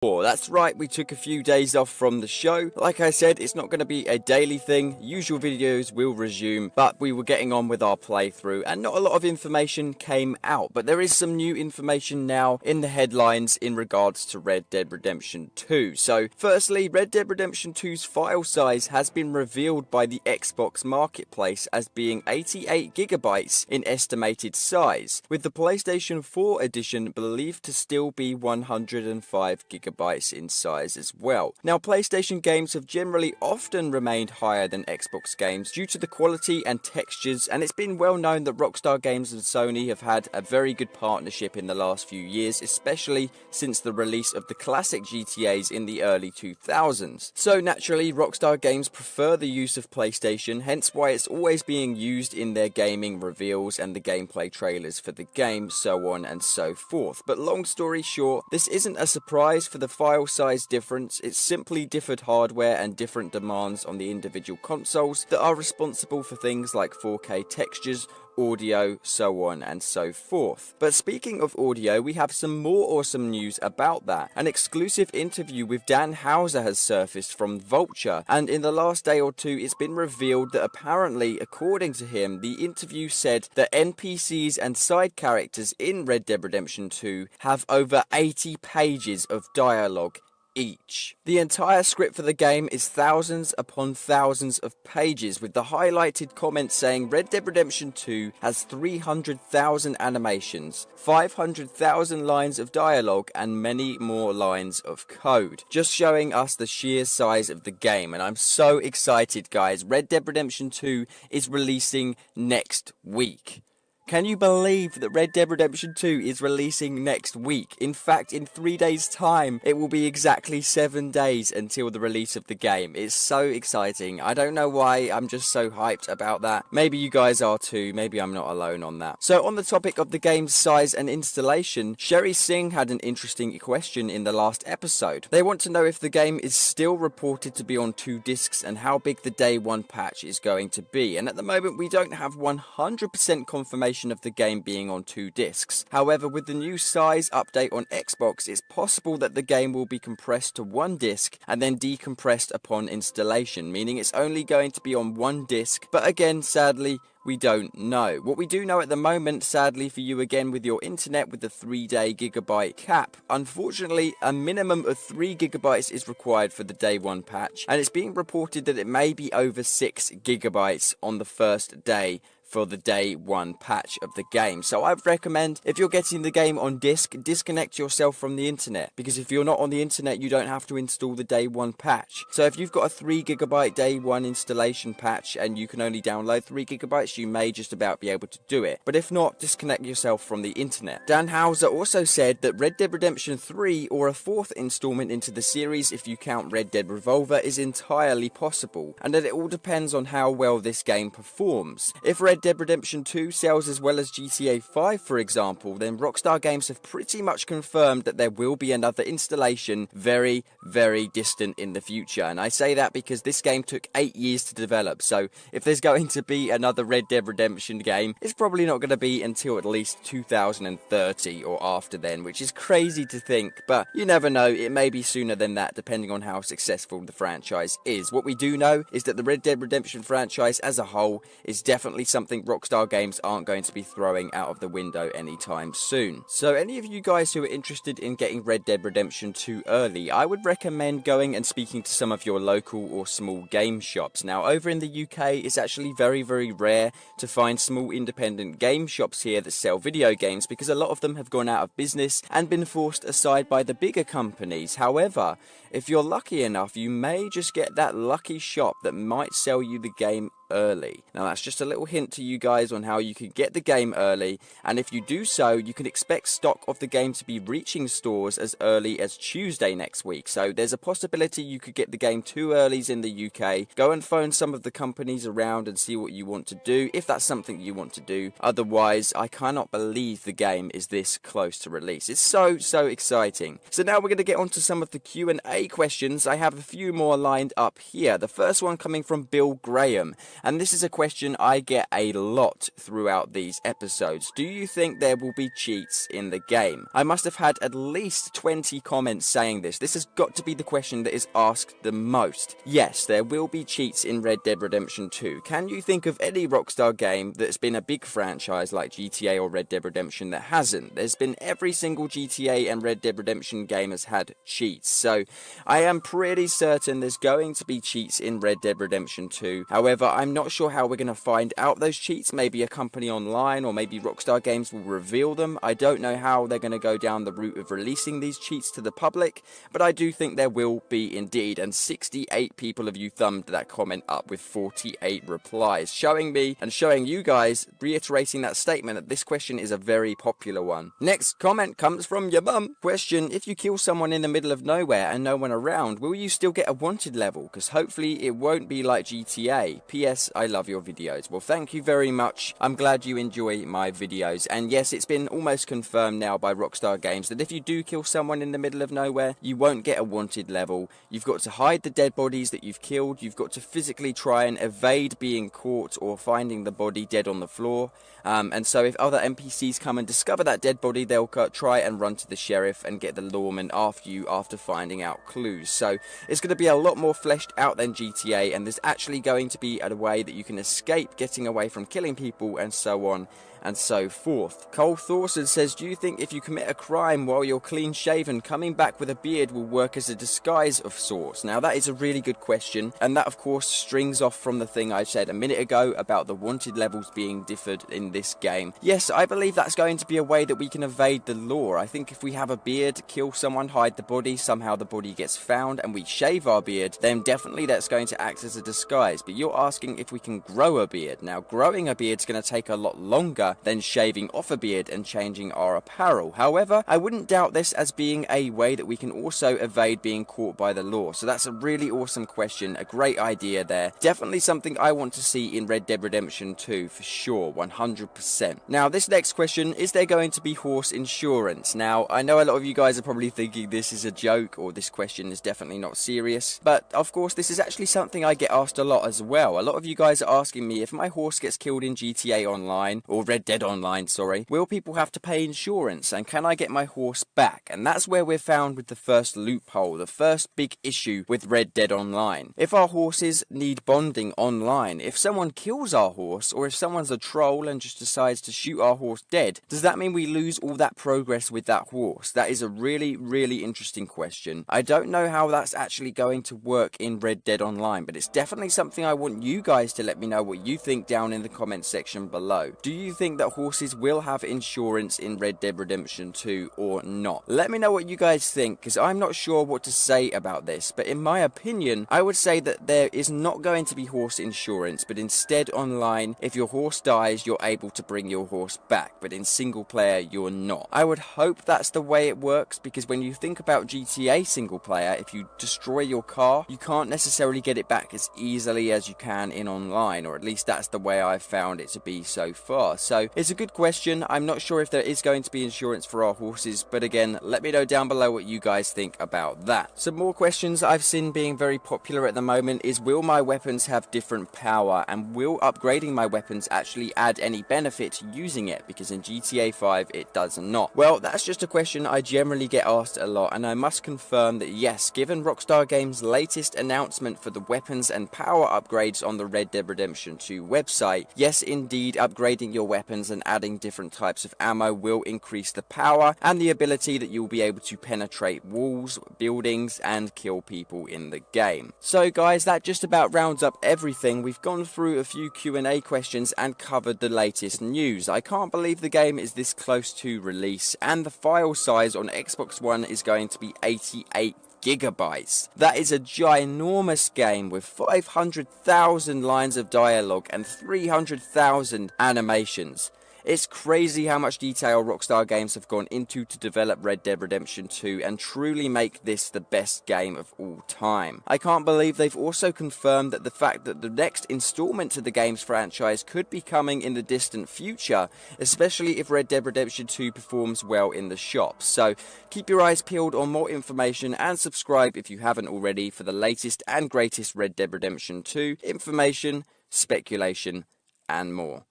That's right, we took a few days off from the show. Like I said, it's not going to be a daily thing. Usual videos will resume, but we were getting on with our playthrough and not a lot of information came out. But there is some new information now in the headlines in regards to Red Dead Redemption 2. So firstly, Red Dead Redemption 2's file size has been revealed by the Xbox Marketplace as being 88 gigabytes in estimated size, with the PlayStation 4 edition believed to still be 105 gigabytes in size as well. Now, PlayStation games have generally often remained higher than Xbox games due to the quality and textures, and it's been well known that Rockstar Games and Sony have had a very good partnership in the last few years, especially since the release of the classic GTAs in the early 2000s. So naturally, Rockstar Games prefer the use of PlayStation, hence why it's always being used in their gaming reveals and the gameplay trailers for the game, so on and so forth. But long story short, this isn't a surprise for the file size difference. It's simply differed hardware and different demands on the individual consoles that are responsible for things like 4K textures, audio, so on and so forth. But speaking of audio, we have some more awesome news about that. An exclusive interview with Dan Houser has surfaced from Vulture, and in the last day or two it's been revealed that apparently, according to him, the interview said that NPCs and side characters in Red Dead Redemption 2 have over 80 pages of dialogue each. The entire script for the game is thousands upon thousands of pages, with the highlighted comment saying Red Dead Redemption 2 has 300,000 animations, 500,000 lines of dialogue, and many more lines of code, just showing us the sheer size of the game. And I'm so excited, guys. Red Dead Redemption 2 is releasing next week. Can you believe that Red Dead Redemption 2 is releasing next week? In fact, in 3 days' time, it will be exactly 7 days until the release of the game. It's so exciting. I don't know why, I'm just so hyped about that. Maybe you guys are too, maybe I'm not alone on that. So on the topic of the game's size and installation, Sherry Singh had an interesting question in the last episode. They want to know if the game is still reported to be on 2 discs and how big the day 1 patch is going to be. And at the moment, we don't have 100% confirmation of the game being on 2 discs. However, with the new size update on Xbox, it's possible that the game will be compressed to 1 disc and then decompressed upon installation, meaning it's only going to be on 1 disc. But again, sadly, we don't know. What we do know at the moment, sadly for you again with your internet with the 3-day gigabyte cap, unfortunately a minimum of 3 gigabytes is required for the day 1 patch, and it's being reported that it may be over 6 gigabytes on the first day for the day 1 patch of the game. So I'd recommend, if you're getting the game on disc, disconnect yourself from the internet, because if you're not on the internet you don't have to install the day 1 patch. So if you've got a 3 gigabyte day 1 installation patch and you can only download 3 gigabytes, you may just about be able to do it. But if not, disconnect yourself from the internet. Dan Houser also said that Red Dead Redemption 3 or a 4th installment into the series, if you count Red Dead Revolver, is entirely possible, and that it all depends on how well this game performs. If Red Dead Redemption 2 sells as well as GTA 5, for example, then Rockstar Games have pretty much confirmed that there will be another installation very, very distant in the future. And I say that because this game took 8 years to develop, so if there's going to be another Red Dead Redemption game, it's probably not going to be until at least 2030 or after then, which is crazy to think, but you never know, it may be sooner than that depending on how successful the franchise is. What we do know is that the Red Dead Redemption franchise as a whole is definitely something Rockstar Games aren't going to be throwing out of the window anytime soon. So any of you guys who are interested in getting Red Dead Redemption 2 early, I would recommend going and speaking to some of your local or small game shops. Now over in the UK, it's actually very, very rare to find small independent game shops here that sell video games, because a lot of them have gone out of business and been forced aside by the bigger companies. However, if you're lucky enough, you may just get that lucky shop that might sell you the game early. Now that's just a little hint to you guys on how you can get the game early, and if you do so, you can expect stock of the game to be reaching stores as early as Tuesday next week. So there's a possibility you could get the game 2 earlies in the UK. Go and phone some of the companies around and see what you want to do, if that's something you want to do. Otherwise, I cannot believe the game is this close to release. It's so exciting. So now we're going to get on to some of the Q&A questions. I have a few more lined up here. The first one coming from Bill Graham, And this is a question I get a lot throughout these episodes. Do you think there will be cheats in the game? I must have had at least 20 comments saying this. This has got to be the question that is asked the most. Yes, there will be cheats in Red Dead Redemption 2. Can you think of any Rockstar game that's been a big franchise like GTA or Red Dead Redemption that hasn't? There's been every single GTA and Red Dead Redemption game has had cheats. So I am pretty certain there's going to be cheats in Red Dead Redemption 2. However, I'm not sure how we're going to find out those cheats. Maybe a company online or maybe Rockstar Games will reveal them. I don't know how they're going to go down the route of releasing these cheats to the public, but I do think there will be indeed. And 68 people of you thumbed that comment up with 48 replies, showing me and showing you guys, reiterating that statement that this question is a very popular one. Next comment comes from your mum. Question: if you kill someone in the middle of nowhere and no one around, will you still get a wanted level? Because hopefully it won't be like GTA. PS, I love your videos. Well, thank you very much. I'm glad you enjoy my videos. And yes, it's been almost confirmed now by Rockstar Games that if you do kill someone in the middle of nowhere, you won't get a wanted level. You've got to hide the dead bodies that you've killed. You've got to physically try and evade being caught or finding the body dead on the floor. And so if other NPCs come and discover that dead body, they'll try and run to the sheriff and get the lawman after you after finding out clues. So it's going to be a lot more fleshed out than GTA, and there's actually going to be a way that you can escape getting away from killing people and so on and so forth. Cole Thorson says, do you think if you commit a crime while you're clean shaven, coming back with a beard will work as a disguise of sorts? Now that is a really good question, and that of course strings off from the thing I said a minute ago about the wanted levels being differed in this game. Yes, I believe that's going to be a way that we can evade the law. I think if we have a beard, kill someone, hide the body, somehow the body gets found and we shave our beard, then definitely that's going to act as a disguise. But you're asking if we can grow a beard. Now growing a beard is going to take a lot longer than shaving off a beard and changing our apparel. However, I wouldn't doubt this as being a way that we can also evade being caught by the law. So that's a really awesome question, a great idea there. Definitely something I want to see in Red Dead Redemption 2 for sure, 100%. Now this next question, is there going to be horse insurance? Now I know a lot of you guys are probably thinking this is a joke or this question is definitely not serious, but of course this is actually something I get asked a lot as well. A lot of you guys are asking me if my horse gets killed in GTA Online or Red Dead Online, sorry, will people have to pay insurance and can I get my horse back? And that's where we're found with the first loophole, the first big issue with Red Dead Online. If our horses need bonding online, if someone kills our horse or if someone's a troll and just decides to shoot our horse dead, does that mean we lose all that progress with that horse? That is a really, really interesting question. I don't know how that's actually going to work in Red Dead Online, but it's definitely something I want you guys to let me know what you think down in the comment section below. Do you think that horses will have insurance in Red Dead Redemption 2 or not? Let me know what you guys think, because I'm not sure what to say about this, but in my opinion, I would say that there is not going to be horse insurance, but instead online, if your horse dies, you're able to bring your horse back, but in single player, you're not. I would hope that's the way it works, because when you think about GTA single player, if you destroy your car, you can't necessarily get it back as easily as you can in online, or at least that's the way I've found it to be so far. So it's a good question. I'm not sure if there is going to be insurance for our horses, but again, let me know down below what you guys think about that. Some more questions I've seen being very popular at the moment is, will my weapons have different power, and will upgrading my weapons actually add any benefit to using it? Because in GTA 5 it does not. Well, that's just a question I generally get asked a lot, and I must confirm that yes, given Rockstar Games' latest announcement for the weapons and power upgrades on the Red Dead Redemption 2 website, yes indeed, upgrading your weapons and adding different types of ammo will increase the power and the ability that you'll be able to penetrate walls, buildings, and kill people in the game. So guys, that just about rounds up everything. We've gone through a few Q&A questions and covered the latest news. I can't believe the game is this close to release, and the file size on Xbox One is going to be 88 gigabytes. That is a ginormous game with 500,000 lines of dialogue and 300,000 animations. It's crazy how much detail Rockstar Games have gone into to develop Red Dead Redemption 2 and truly make this the best game of all time. I can't believe they've also confirmed that the fact that the next installment to the game's franchise could be coming in the distant future, especially if Red Dead Redemption 2 performs well in the shops. So keep your eyes peeled on more information and subscribe if you haven't already for the latest and greatest Red Dead Redemption 2 information, speculation, and more.